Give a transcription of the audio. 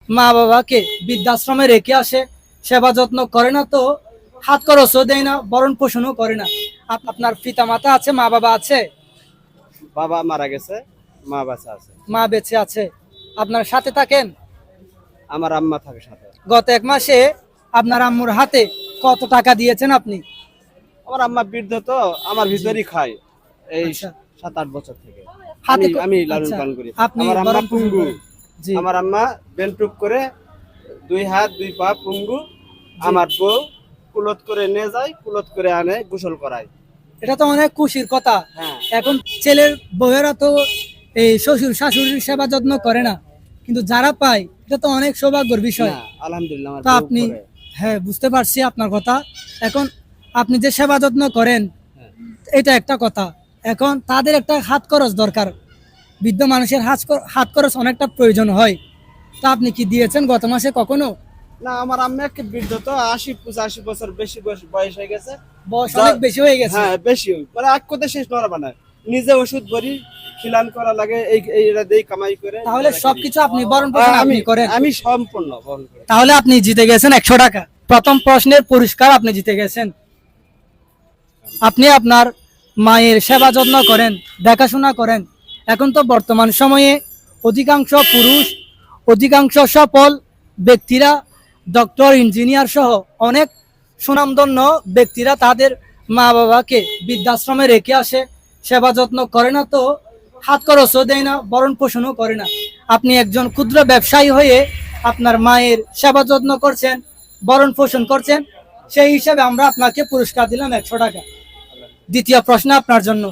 মা বাবাকে বৃদ্ধাশ্রমে রেখে আসে, সেবা যত্ন করে না, তো হাত খরচও দেয় না, ভরণ পোষণও করে না। আপনার পিতা মাতা আছে, মা বাবা আছে? বাবা মারা গেছে, মা বাচ্চা আছে। মা বেঁচে আছে। আপনার সাথে থাকেন? আমার আম্মা থাকে সাথে। গত 1 মাসে আপনার আম্মুর হাতে কত টাকা দিয়েছেন আপনি? আমার আম্মা বৃদ্ধ তো, আমার ভিতরই খায় এই আচ্ছা। 7-8 বছর থেকে। হাতে আমি লালন আচ্ছা, পালন করি। আপনি আমার আম্মা ভরণ পোষণ পুঙ্গু। করেন। জি। আমার আম্মা বেলটুক করে 2 হাত 2 পা পুঙ্গু। জি। আমার বউ কুলত করে নিয়ে যায়, কুলত করে আনে, গোসল করায়। এটা তো অনেক খুশির কথা। হ্যাঁ। এখন ছেলের বউয়েরা তো এই শ্বশুর শাশুড়ির সেবা যত্ন করে না, কিন্তু যারা পায় এটা তো অনেক সৌভাগ্যের বিষয়। না, আলহামদুলিল্লাহ আমার তা বউ আপনি, করে। হ্যাঁ বুঝতে পারছি আপনার কথা। এখন আপনি যে সেবা যত্ন করেন, হ্যাঁ। এটা একটা কথা। এখন তাদের একটা হাত খরচ দরকার, বৃদ্ধ মানুষের হাত খরচ অনেকটা প্রয়োজন হয়। তা আপনি কি দিয়েছেন গত মাসে কখনো? না, আমার আম্মা একটা বৃদ্ধ তো, 80-85 বছর বেশি বয়স হয়ে গেছে। বয়স অনেক বেশি হয়ে গেছে। হ্যাঁ, বেশি মানে এক কথা শেষ করা বানায়। নিজে ওষুধ ভরি, খিলান করা লাগে, এইটা দিয়ে কামাই করে। তাহলে সবকিছু আপনি ভরণ পোষণ আপনি করেন? আমি সম্পূর্ণ বহন করি। তাহলে আপনি জিতে গেছেন 100 টাকা। প্রথম প্রশ্নের পুরস্কার আপনি জিতে গেছেন। আপনি আপনার মায়ের সেবা যত্ন করেন, দেখাশোনা করেন। এখন তো বর্তমান সময়ে অধিকাংশ পুরুষ, অধিকাংশ সফল ব্যক্তিরা, ডক্টর, ইঞ্জিনিয়ার সহ অনেক সুনামধন্য ব্যক্তিরা তাদের মা বাবাকে বৃদ্ধাশ্রমে রেখে আসে, সেবা যত্ন করে না, তো হাত খরচও দেয় না, ভরণ পোষণও করে না। আপনি একজন ক্ষুদ্র ব্যবসায়ী হয়ে আপনার মায়ের সেবা যত্ন করছেন, ভরণ পোষণ করছেন, সেই হিসাবে আমরা আপনাকে পুরস্কার দিলাম 100 টাকা। দ্বিতীয় প্রশ্ন আপনার জন্য।